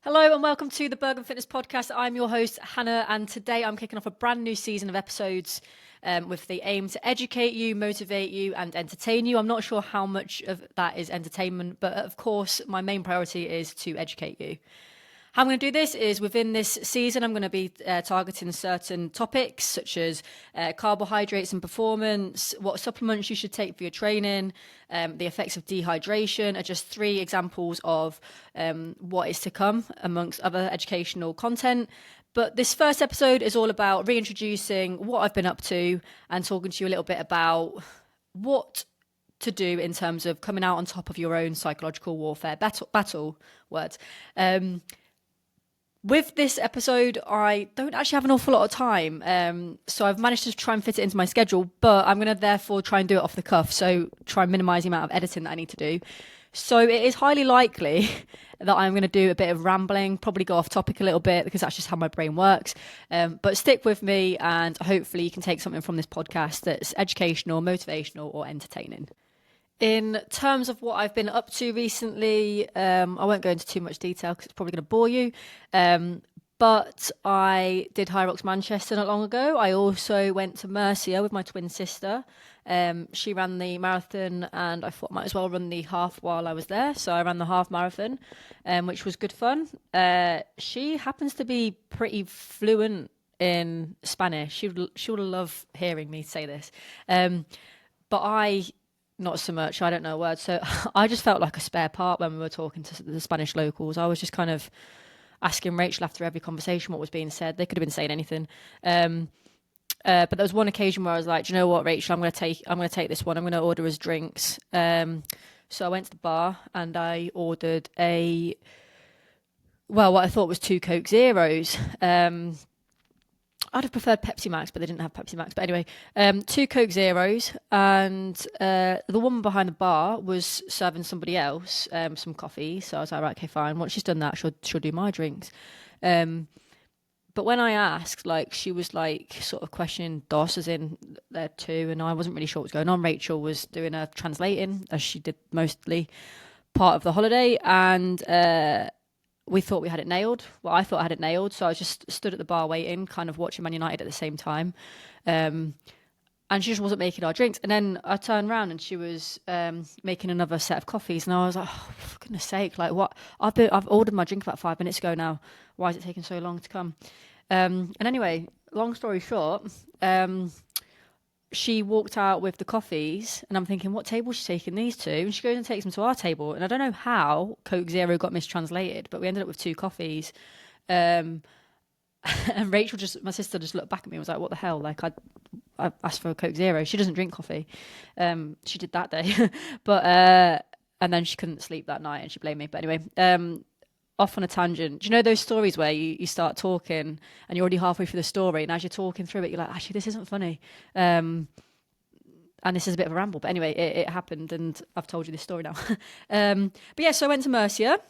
Hello and welcome to the Burgon Fitness Podcast. I'm your host, Hannah, and today I'm kicking off a brand new season of episodes with the aim to educate you, motivate you, and entertain you. I'm not sure how much of that is entertainment, but of course, my main priority is to educate you. How I'm going to do this is within this season, I'm going to be targeting certain topics such as carbohydrates and performance, what supplements you should take for your training, the effects of dehydration are just 3 examples of what is to come amongst other educational content. But this first episode is all about reintroducing what I've been up to and talking to you a little bit about what to do in terms of coming out on top of your own psychological warfare battle words. With this episode, I don't actually have an awful lot of time, so I've managed to try and fit it into my schedule, but I'm going to therefore try and do it off the cuff, so try and minimise the amount of editing that I need to do. So it is highly likely that I'm going to do a bit of rambling, probably go off topic a little bit, because that's just how my brain works. But stick with me, and hopefully you can take something from this podcast that's educational, motivational, or entertaining. In terms of what I've been up to recently, I won't go into too much detail because it's probably going to bore you. But I did High Rocks Manchester not long ago. I also went to Mercia with my twin sister. She ran the marathon and I thought I might as well run the half while I was there. So I ran the half marathon, which was good fun. She happens to be pretty fluent in Spanish. She would love hearing me say this. But I... not so much. I don't know a word. So I just felt like a spare part when we were talking to the Spanish locals. I was just kind of asking Rachel after every conversation what was being said. They could have been saying anything. But there was one occasion where I was like, do you know what, Rachel, I'm going to take this one. I'm going to order us drinks. So I went to the bar and I ordered what I thought was 2 Coke Zeros. I'd have preferred Pepsi Max, but they didn't have Pepsi Max. But anyway, 2 Coke Zeros, and the woman behind the bar was serving somebody else some coffee. So I was like, right, okay, fine. Once she's done that, she'll do my drinks. But when I asked, she was sort of questioning DOS as in there too, and I wasn't really sure what was going on. Rachel was doing her translating, as she did mostly part of the holiday, and we thought we had it nailed. Well, I thought I had it nailed. So I just stood at the bar waiting, kind of watching Man United at the same time. And she just wasn't making our drinks. And then I turned around and she was making another set of coffees. And I was like, oh, for goodness sake, what? I've ordered my drink about 5 minutes ago now. Why is it taking so long to come? And anyway, long story short, she walked out with the coffees and I'm thinking, what table is she taking these to? And she goes and takes them to our table. And I don't know how Coke Zero got mistranslated, but we ended up with 2 coffees. And Rachel my sister just looked back at me and was like, what the hell? I asked for a Coke Zero. She doesn't drink coffee. She did that day. But, and then she couldn't sleep that night and she blamed me. But anyway, off on a tangent. Do you know those stories where you start talking and you're already halfway through the story, and as you're talking through it, you're like, actually, this isn't funny. And this is a bit of a ramble. But anyway, it happened and I've told you this story now. But yeah, so I went to Mercia.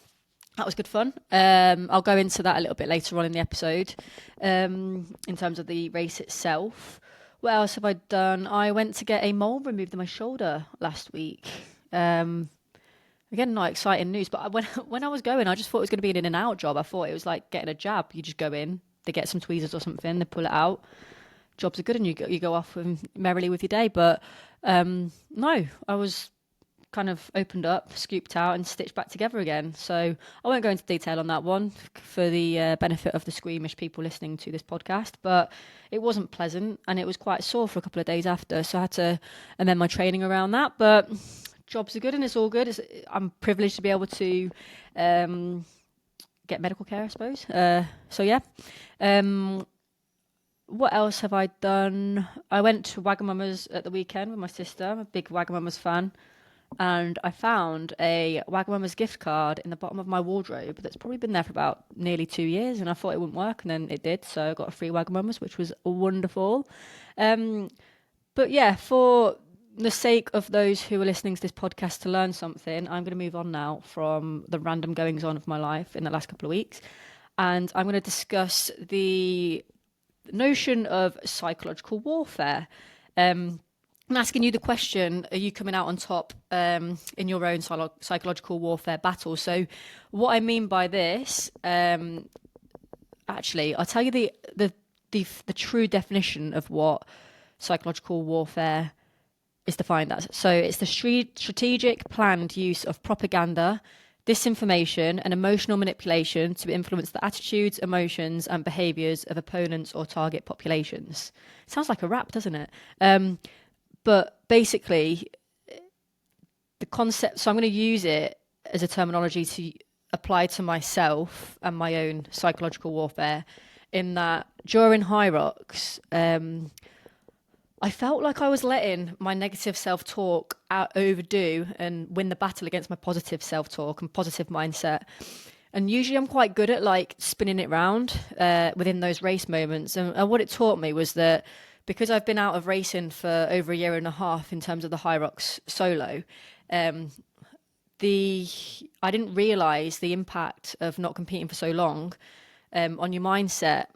That was good fun. I'll go into that a little bit later on in the episode in terms of the race itself. What else have I done? I went to get a mole removed on my shoulder last week. Again, not exciting news, but when I was going, I just thought it was going to be an in-and-out job. I thought it was like getting a jab. You just go in, they get some tweezers or something, they pull it out. Jobs are good, and you go off merrily with your day. But no, I was kind of opened up, scooped out, and stitched back together again. So I won't go into detail on that one for the benefit of the squeamish people listening to this podcast. But it wasn't pleasant, and it was quite sore for a couple of days after. So I had to amend my training around that. But jobs are good and it's all good. I'm privileged to be able to get medical care, I suppose. So yeah. What else have I done? I went to Wagamama's at the weekend with my sister. I'm a big Wagamama's fan. And I found a Wagamama's gift card in the bottom of my wardrobe that's probably been there for about nearly 2 years. And I thought it wouldn't work, and then it did. So I got a free Wagamama's, which was wonderful. But yeah, for the sake of those who are listening to this podcast to learn something, I'm going to move on now from the random goings on of my life in the last couple of weeks. And I'm going to discuss the notion of psychological warfare. I'm asking you the question, are you coming out on top in your own psychological warfare battle? So what I mean by this, actually, I'll tell you the true definition of what psychological warfare is defined as. So it's the strategic, planned use of propaganda, disinformation, and emotional manipulation to influence the attitudes, emotions, and behaviours of opponents or target populations. Sounds like a rap, doesn't it? But basically, the concept, so I'm going to use it as a terminology to apply to myself and my own psychological warfare, in that during High Rocks, I felt like I was letting my negative self-talk overdo and win the battle against my positive self-talk and positive mindset. And usually I'm quite good at like spinning it round within those race moments. And what it taught me was that because I've been out of racing for over a year and a half in terms of the High Rocks solo, I didn't realise the impact of not competing for so long on your mindset.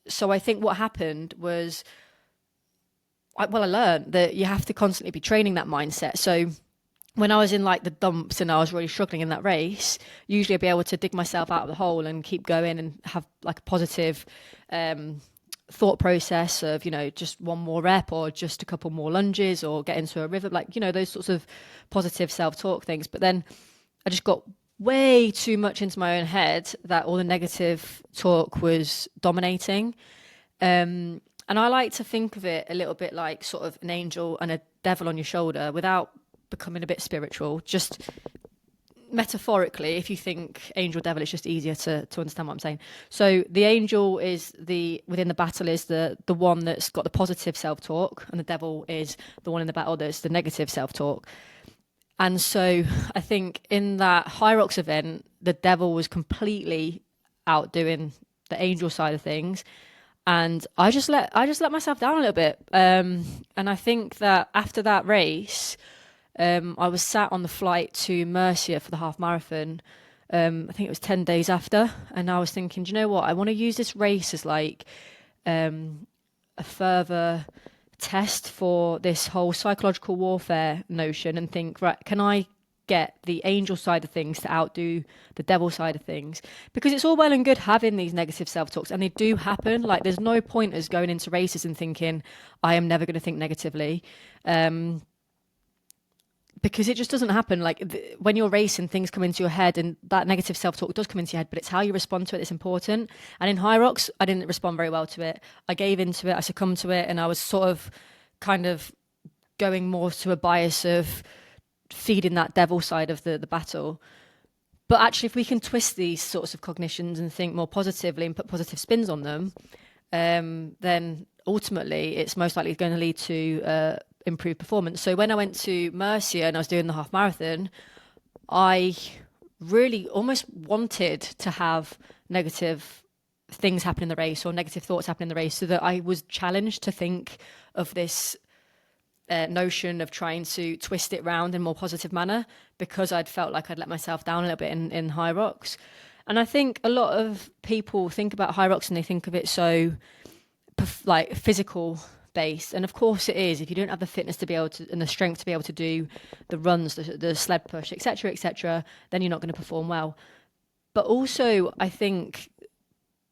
So I think what happened was, I learned that you have to constantly be training that mindset. So when I was in like the dumps and I was really struggling in that race, usually I'd be able to dig myself out of the hole and keep going and have like a positive thought process of, just one more rep or just a couple more lunges or get into a river, like, those sorts of positive self-talk things. But then I just got way too much into my own head that all the negative talk was dominating. And I like to think of it a little bit like sort of an angel and a devil on your shoulder, without becoming a bit spiritual. Just metaphorically, if you think angel devil, it's just easier to understand what I'm saying. So the angel is within the battle is the one that's got the positive self-talk, and the devil is the one in the battle that's the negative self-talk. And so I think in that High Rocks event, the devil was completely outdoing the angel side of things. And I just let myself down a little bit. And I think that after that race, I was sat on the flight to Murcia for the half marathon. I think it was 10 days after. And I was thinking, do you know what? I want to use this race as like a further test for this whole psychological warfare notion, and think, right, can I get the angel side of things to outdo the devil side of things? Because it's all well and good having these negative self-talks, and they do happen. Like, there's no point as going into races and thinking I am never going to think negatively, because it just doesn't happen. Like, when you're racing, things come into your head, and that negative self-talk does come into your head, but it's how you respond to it that's important. And in High Rocks, I didn't respond very well to it. I gave into it, I succumbed to it, and I was sort of kind of going more to a bias of feeding that devil side of the battle. But actually, if we can twist these sorts of cognitions and think more positively and put positive spins on them, then ultimately it's most likely going to lead to improved performance. So when I went to Murcia and I was doing the half marathon, I really almost wanted to have negative things happen in the race or negative thoughts happen in the race, so that I was challenged to think of this notion of trying to twist it round in a more positive manner, because I'd felt like I'd let myself down a little bit in High Rocks. And I think a lot of people think about High Rocks and they think of it so like physical based, and of course it is. If you don't have the fitness to be able to, and the strength to be able to do the runs, the sled push, etc., then you're not going to perform well. But also, I think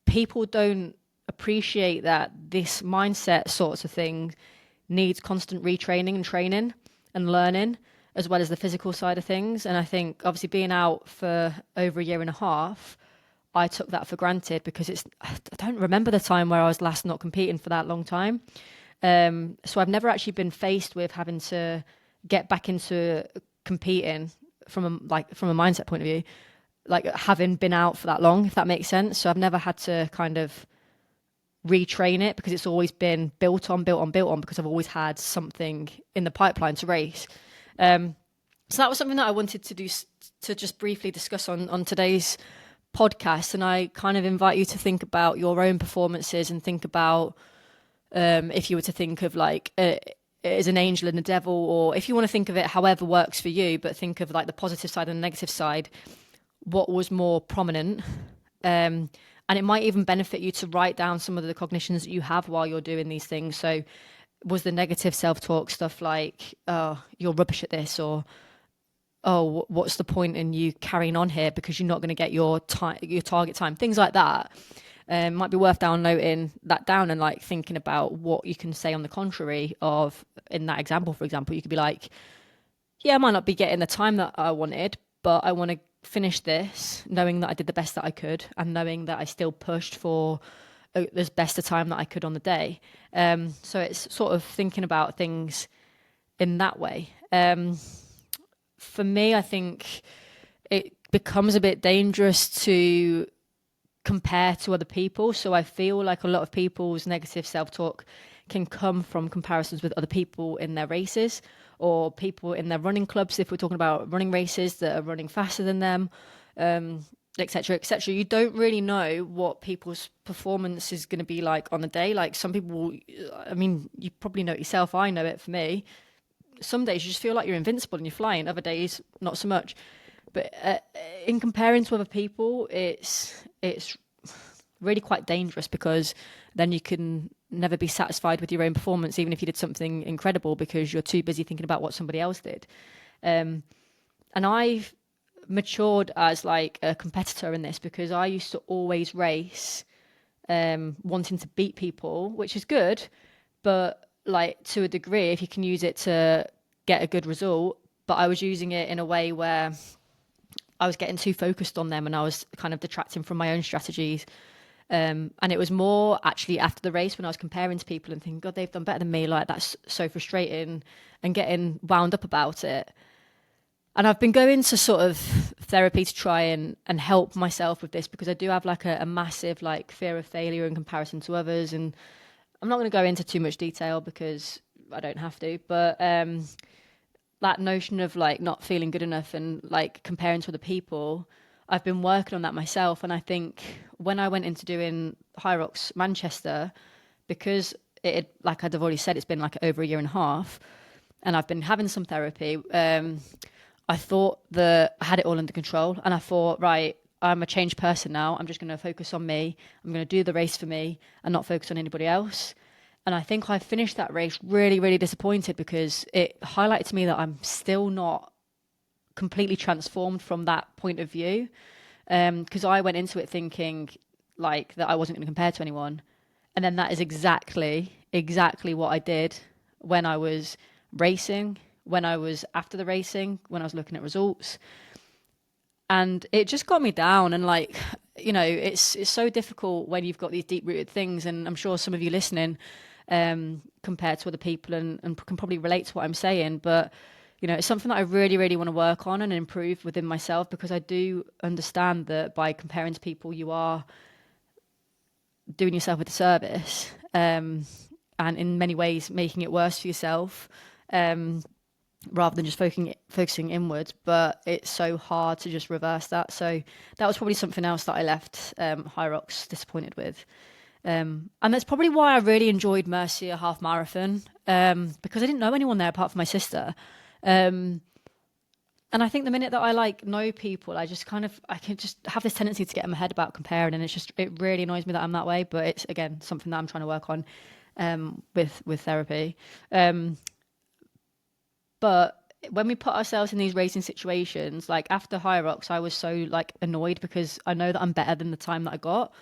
people don't appreciate that this mindset sorts of thing needs constant retraining and training and learning, as well as the physical side of things. And I think obviously being out for over a year and a half, I took that for granted, because I don't remember the time where I was last not competing for that long time. So I've never actually been faced with having to get back into competing from a mindset point of view, like having been out for that long, if that makes sense. So I've never had to kind of retrain it, because it's always been built on, because I've always had something in the pipeline to race. So that was something that I wanted to do, to just briefly discuss on today's podcast. And I kind of invite you to think about your own performances and think about, if you were to think of like as an angel and a devil, or if you want to think of it however works for you, but think of like the positive side and the negative side, what was more prominent. And it might even benefit you to write down some of the cognitions that you have while you're doing these things. So was the negative self-talk stuff like, oh, you're rubbish at this, or oh, what's the point in you carrying on here because you're not going to get your target time, things like that. Might be worth downloading that down and like thinking about what you can say on the contrary of, in that example, for example, you could be like, yeah, I might not be getting the time that I wanted, but I want to finish this knowing that I did the best that I could and knowing that I still pushed for as best a time that I could on the day. So it's sort of thinking about things in that way. For me, I think it becomes a bit dangerous to compare to other people. So I feel like a lot of people's negative self-talk can come from comparisons with other people in their races or people in their running clubs. If we're talking about running races that are running faster than them, etc., etc. You don't really know what people's performance is going to be like on the day. Like some people, I mean, you probably know it yourself. I know it for me. Some days you just feel like you're invincible and you're flying. Other days, not so much. But in comparing to other people, it's really quite dangerous because then you can never be satisfied with your own performance, even if you did something incredible, because you're too busy thinking about what somebody else did. And I've matured as like a competitor in this because I used to always race wanting to beat people, which is good, but like to a degree, if you can use it to get a good result. But I was using it in a way where I was getting too focused on them and I was kind of detracting from my own strategies. And it was more actually after the race when I was comparing to people and thinking, God, they've done better than me. Like, that's so frustrating, and getting wound up about it. And I've been going to sort of therapy to try and help myself with this because I do have like a massive like fear of failure in comparison to others. And I'm not going to go into too much detail because I don't have to, but that notion of like not feeling good enough and like comparing to other people, I've been working on that myself. And I think when I went into doing High Rocks Manchester, because it had, like I'd already said, it's been like over a year and a half, and I've been having some therapy. I thought that I had it all under control, and I thought, right, I'm a changed person now. I'm just going to focus on me. I'm going to do the race for me and not focus on anybody else. And I think I finished that race really, really disappointed because it highlighted to me that I'm still not completely transformed from that point of view. Because I went into it thinking like that I wasn't going to compare to anyone. And then that is exactly what I did when I was racing, when I was after the racing, when I was looking at results. And it just got me down. And like, you know, it's so difficult when you've got these deep rooted things. And I'm sure some of you listening compared to other people and can probably relate to what I'm saying. But, you know, it's something that I really, really want to work on and improve within myself, because I do understand that by comparing to people, you are doing yourself a disservice, and in many ways making it worse for yourself, rather than just focusing inwards. But it's so hard to just reverse that. So that was probably something else that I left High Rocks disappointed with. And that's probably why I really enjoyed Mercia Half Marathon, because I didn't know anyone there apart from my sister. And I think the minute that I like know people, I can just have this tendency to get in my head about comparing, and it really annoys me that I'm that way. But it's, again, something that I'm trying to work on with therapy. But when we put ourselves in these racing situations, like after High Rocks, I was so like annoyed because I know that I'm better than the time that I got.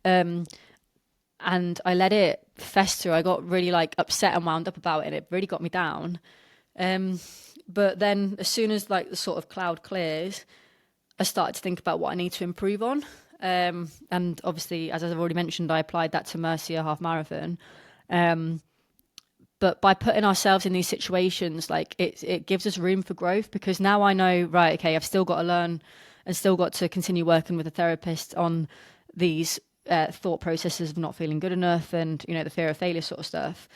And I let it fester. I got really like upset and wound up about it. It really got me down. But then as soon as like the sort of cloud clears, I started to think about what I need to improve on. And obviously, as I've already mentioned, I applied that to Mercia Half Marathon. But by putting ourselves in these situations, like it gives us room for growth, because now I know, right, okay, I've still got to learn and still got to continue working with a therapist on these thought processes of not feeling good enough and, you know, the fear of failure sort of stuff.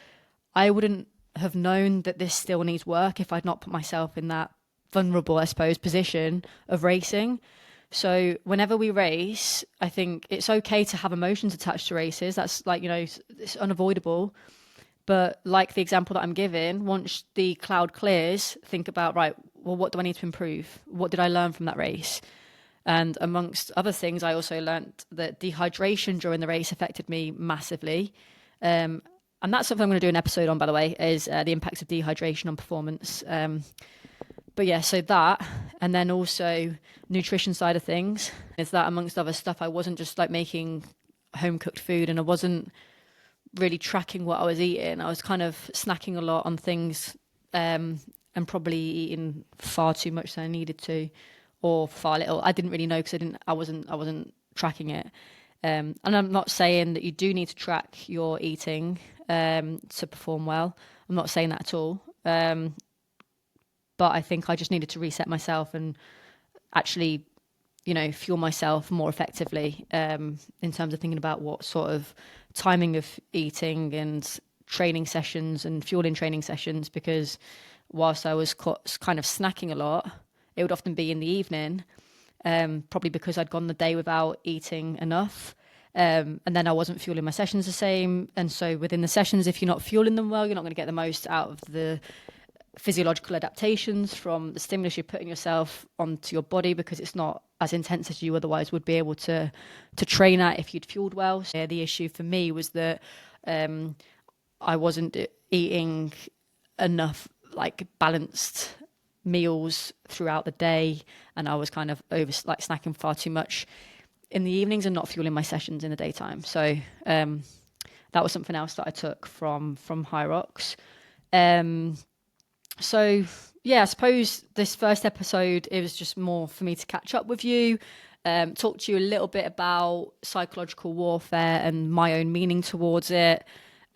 I wouldn't have known that this still needs work if I'd not put myself in that vulnerable, I suppose, position of racing. So whenever we race, I think it's okay to have emotions attached to races. That's like, you know, it's unavoidable. But like the example that I'm giving, once the cloud clears, think about, right, well, what do I need to improve? What did I learn from that race? And amongst other things, I also learned that dehydration during the race affected me massively. And that's something I'm going to do an episode on, by the way, is the impacts of dehydration on performance. But yeah, so that, and then also nutrition side of things, is that amongst other stuff, I wasn't just like making home cooked food, and I wasn't really tracking what I was eating. I was kind of snacking a lot on things, and probably eating far too much than I needed to, or far little. I didn't really know because I wasn't tracking it. And I'm not saying that you do need to track your eating to perform well. I'm not saying that at all. But I think I just needed to reset myself and actually, fuel myself more effectively in terms of thinking about what sort of timing of eating and training sessions and fueling training sessions, because whilst I was kind of snacking a lot, it would often be in the evening, probably because I'd gone the day without eating enough. And then I wasn't fueling my sessions the same. And so within the sessions, if you're not fueling them well, you're not going to get the most out of the physiological adaptations from the stimulus you're putting yourself onto your body, because it's not as intense as you otherwise would be able to train at if you'd fueled well. So the issue for me was that I wasn't eating enough like balanced meals throughout the day, and I was kind of snacking far too much in the evenings and not fueling my sessions in the daytime. So that was something else that I took from High Rocks. So yeah, I suppose this first episode, it was just more for me to catch up with you, talk to you a little bit about psychological warfare and my own meaning towards it,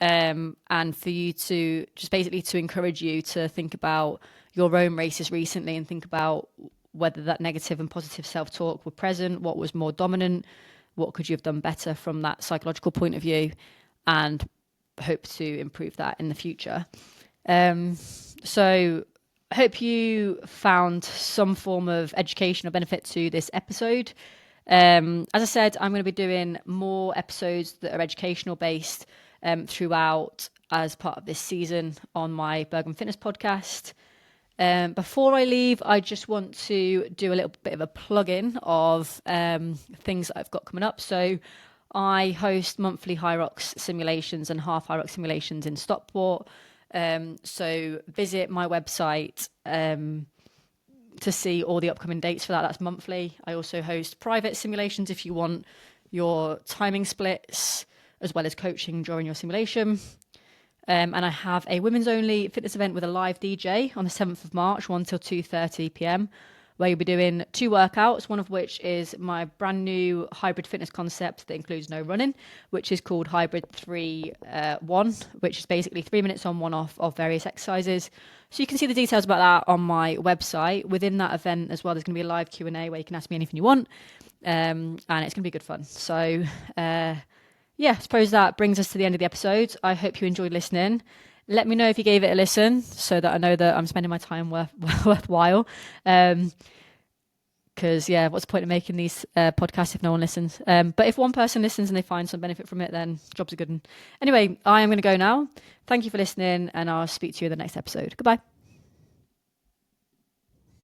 and for you to just basically to encourage you to think about your own races recently and think about whether that negative and positive self-talk were present, what was more dominant, what could you have done better from that psychological point of view, and hope to improve that in the future. So I hope you found some form of education or benefit to this episode. As I said, I'm going to be doing more episodes that are educational based throughout as part of this season on my Burgon Fitness Podcast. Before I leave, I just want to do a little bit of a plug-in of things that I've got coming up. So I host monthly High Rocks simulations and half High Rocks simulations in Stockport. So visit my website to see all the upcoming dates for that. That's monthly. I also host private simulations if you want your timing splits as well as coaching during your simulation. And I have a women's only fitness event with a live DJ on the 7th of March, 1 till 2:30 p.m, where you'll be doing 2 workouts, one of which is my brand new hybrid fitness concept that includes no running, which is called Hybrid 3-1, which is basically 3 minutes on, 1 off of various exercises. So you can see the details about that on my website. Within that event as well, there's going to be a live Q&A where you can ask me anything you want, and it's going to be good fun. So yeah, I suppose that brings us to the end of the episode. I hope you enjoyed listening. Let me know if you gave it a listen so that I know that I'm spending my time worthwhile. Because, yeah, what's the point of making these podcasts if no one listens? But if one person listens and they find some benefit from it, then job's a good one. Anyway, I am going to go now. Thank you for listening, and I'll speak to you in the next episode. Goodbye.